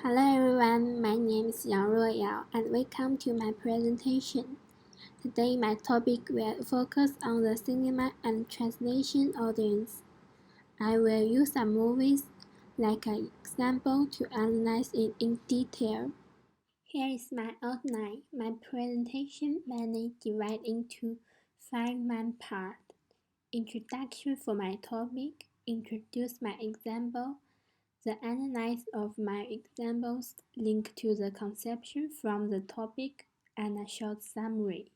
Hello everyone, my name is Yang Royal and welcome to my presentation. Today my topic will focus on the cinema and translation audience. I will use some movies like an example to analyze it in detail. Here is my outline. My presentation mainly divided into 5 main parts. Introduction for my topic, introduce my example, the analysis of my examples linked to the conception from the topic, and a short summary.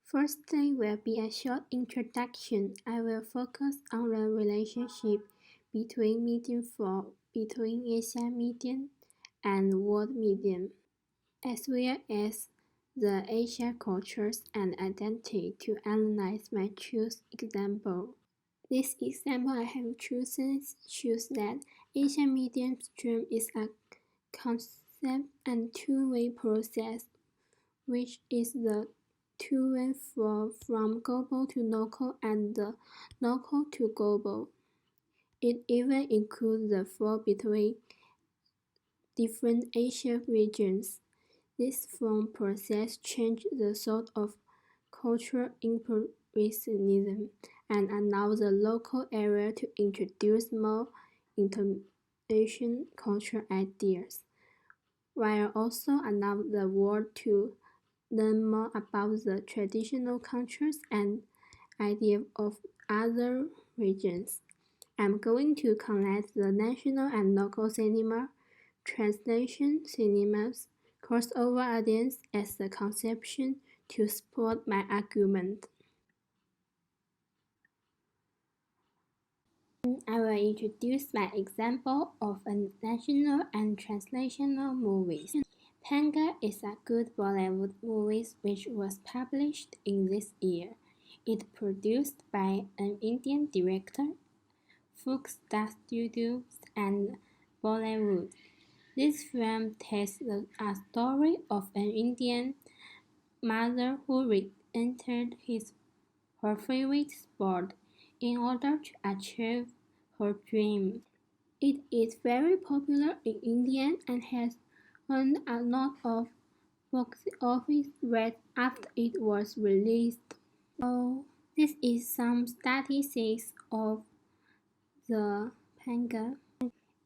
Firstly will be a short introduction. I will focus on the relationship between Asian medium and world medium, as well as the Asian cultures and identity to analyze my chosen example. This example I have chosen shows that Asian medium stream is a concept and two-way process, which is the two-way flow from global to local and the local to global. It even includes the flow between different Asian regions. This flow process changed the sort of cultural impressionism and allow the local area to introduce more international cultural ideas, while also allow the world to learn more about the traditional cultures and ideas of other regions. I'm going to connect the national and local cinema, translation cinemas, crossover audience as the conception to support my argument. I will introduce my example of a national and translational movies. Panga is a good Bollywood movie which was published in this year. It produced by an Indian director, Fox Star Studios and Bollywood. This film tells a story of an Indian mother who re-entered her favorite sport in order to achieve her dream. It is very popular in India and has earned a lot of box office right after it was released. So this is some statistics of the Panga.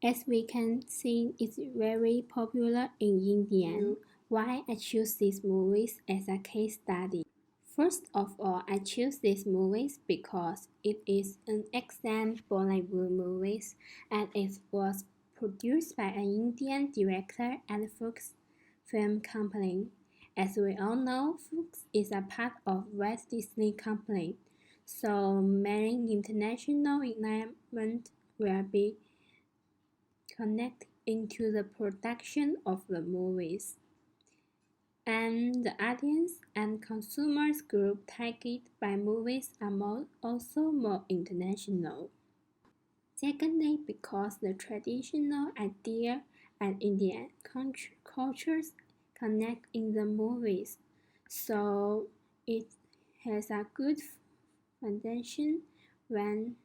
As we can see, it's very popular in India. Why I choose these movies as a case study? First of all, I choose these movies because it is an excellent Bollywood movie and it was produced by an Indian director and Fox Film Company. As we all know, Fox is a part of Walt Disney Company, so many international investment will be connected into the production of the movies. And the audience and consumers group targeted by movies are also more international. Secondly, because the traditional idea and Indian cultures connect in the movies, so it has a good foundation when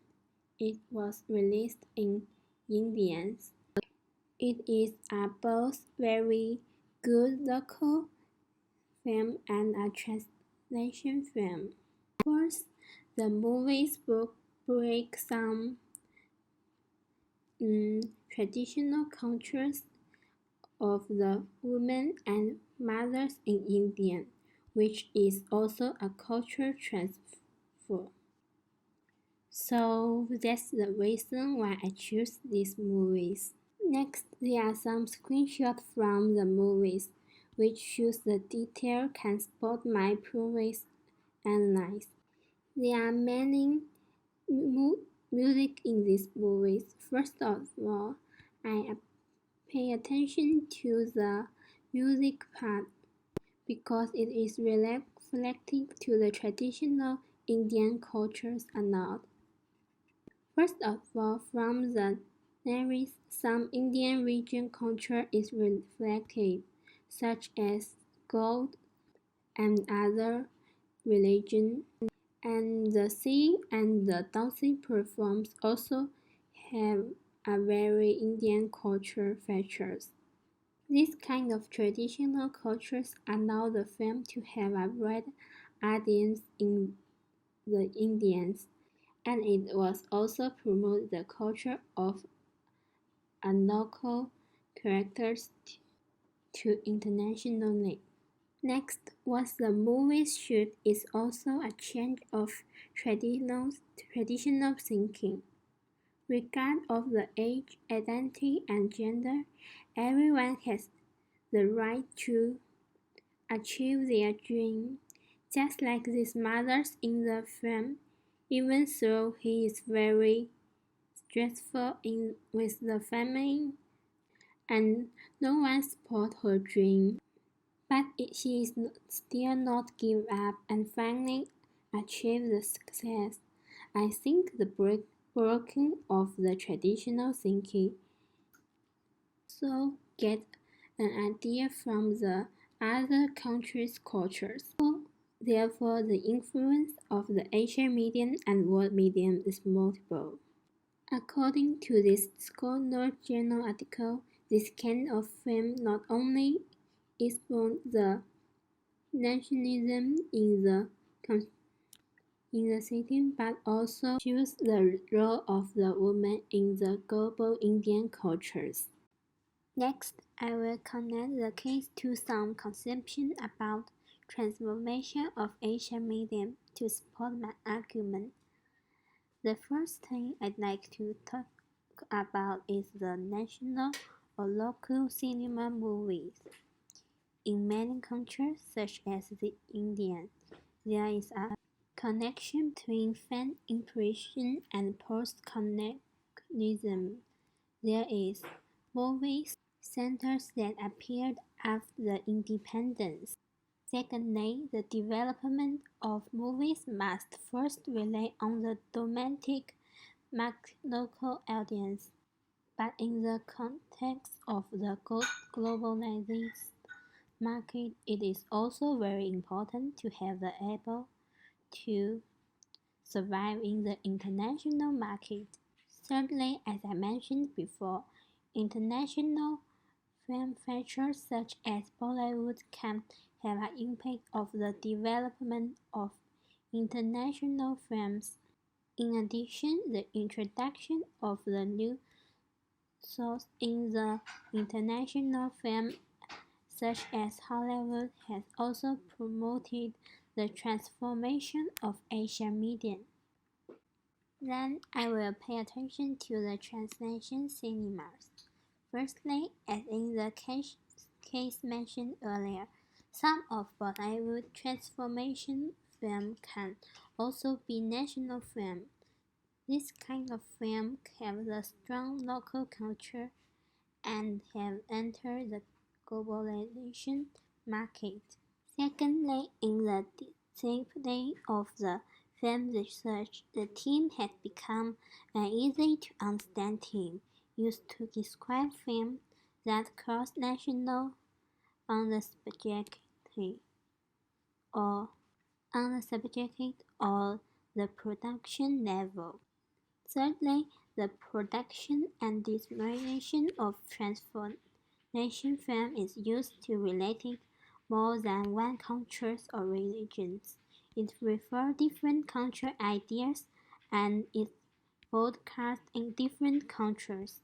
it was released in India. It is a both very good local film and a translation film. First, the movies will break some traditional cultures of the women and mothers in India, which is also a cultural transfer. So that's the reason why I choose these movies. Next, there are some screenshots from the movies, which shows the detail can support my previous analysis. There are many music in these movies. First of all, I pay attention to the music part because it is reflecting to the traditional Indian cultures a lot. First of all, from the lyrics, some Indian region culture is reflected, such as gold and other religion, and the singing and the dancing performs also have are very Indian culture features. These kind of traditional cultures allow the film to have a broad audience in the Indians, and it was also promote the culture of a local characters to internationally. Next was the movie shoot is also a change of traditional thinking. Regard of the age, identity, and gender, everyone has the right to achieve their dream, just like these mothers in the film, even though he is very stressful with the family and no one support her dream. But she is still not give up and finally achieve the success. I think the breaking of the traditional thinking so get an idea from the other countries' cultures. Therefore, the influence of the Asian medium and world medium is multiple. According to this Scholar Journal article, this kind of film not only explored the nationalism in the setting but also shows the role of the woman in the global Indian cultures. Next, I will connect the case to some conception about transformation of Asian medium to support my argument. The first thing I'd like to talk about is the national or local cinema movies. In many countries, such as the Indian, there is a connection between fan impression and post-colonialism. There is movies centers that appeared after the independence. Secondly, the development of movies must first rely on the domestic local audience, but in the context of the globalized market, it is also very important to have the able to survive in the international market. Thirdly, as I mentioned before, international film features such as Bollywood can have an impact of the development of international films. In addition, the introduction of the new source in the international film such as Hollywood has also promoted the transformation of Asian media. Then I will pay attention to the translation cinemas. Firstly, as in the case mentioned earlier, some of Bollywood transformation film can also be national film. This kind of film have a strong local culture and have entered the globalization market. Secondly, in the discipline of the film research, the team has become an easy-to-understand team used to describe films that cross national on the subject or the production level. Thirdly, the production and dissemination of transformation film is used to relate more than one culture or religions. It refers different cultural ideas and is broadcast in different countries.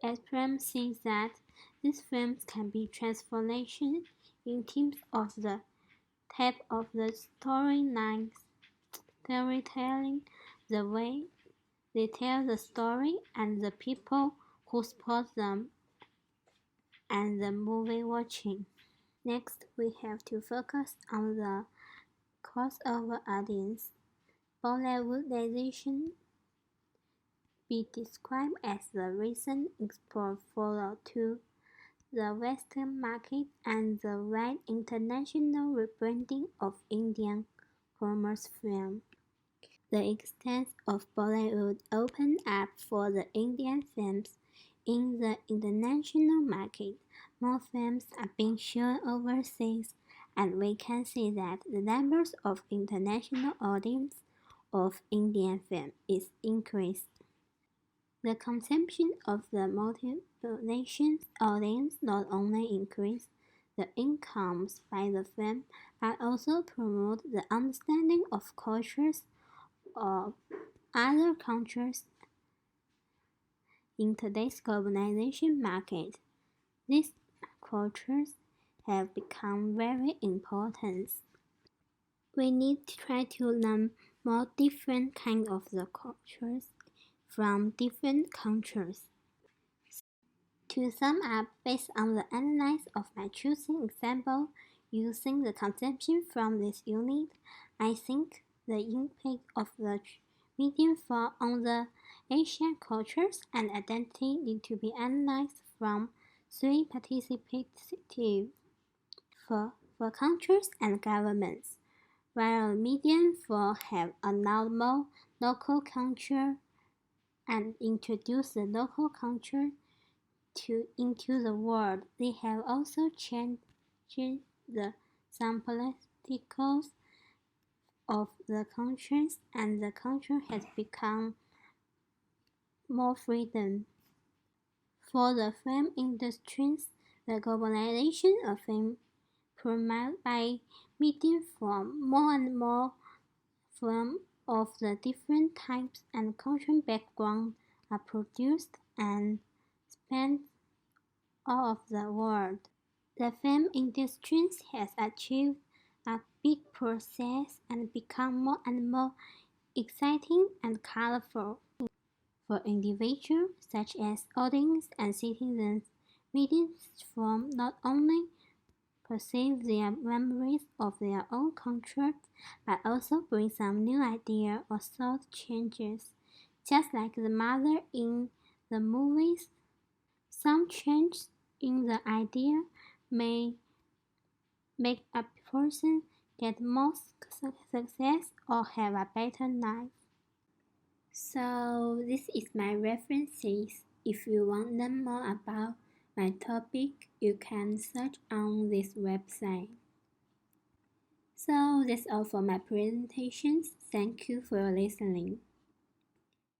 Ephraim thinks that these films can be transformation in terms of the type of the storylines, storytelling, the way they tell the story, and the people who support them, and the movie watching. Next, we have to focus on the crossover audience. Bollywoodization be described as the recent exposure to the Western market and the wide international rebranding of Indian commerce film. The extent of Bollywood opened up for the Indian films in the international market. More films are being shown overseas, and we can see that the numbers of international audience of Indian film is increased. The consumption of the multi-nation audience not only increased the incomes by the film, but also promote the understanding of cultures of other countries in today's globalization market. These cultures have become very important. We need to try to learn more different kinds of the cultures from different countries. To sum up, based on the analysis of my choosing example, using the conception from this unit, I think the impact of the medium on the Asian cultures and identity need to be analyzed from three perspectives for countries and governments, while medium for have a normal local culture and introduce the local culture into the world. They have also changed some politicals of the countries, and the country has become more freedom. For the film industries, the globalization of film promoted by medium form, more and more film of the different types and cultural backgrounds are produced and spent all over the world. The film industry has achieved a big process and become more and more exciting and colorful. For individuals such as audience and citizens, mediums form not only perceive their memories of their own culture, but also bring some new idea or thought changes. Just like the mother in the movies, some change in the idea may make a person get more success or have a better life. So this is my references. If you want to learn more about my topic, you can search on this website. So that's all for my presentations. Thank you for listening.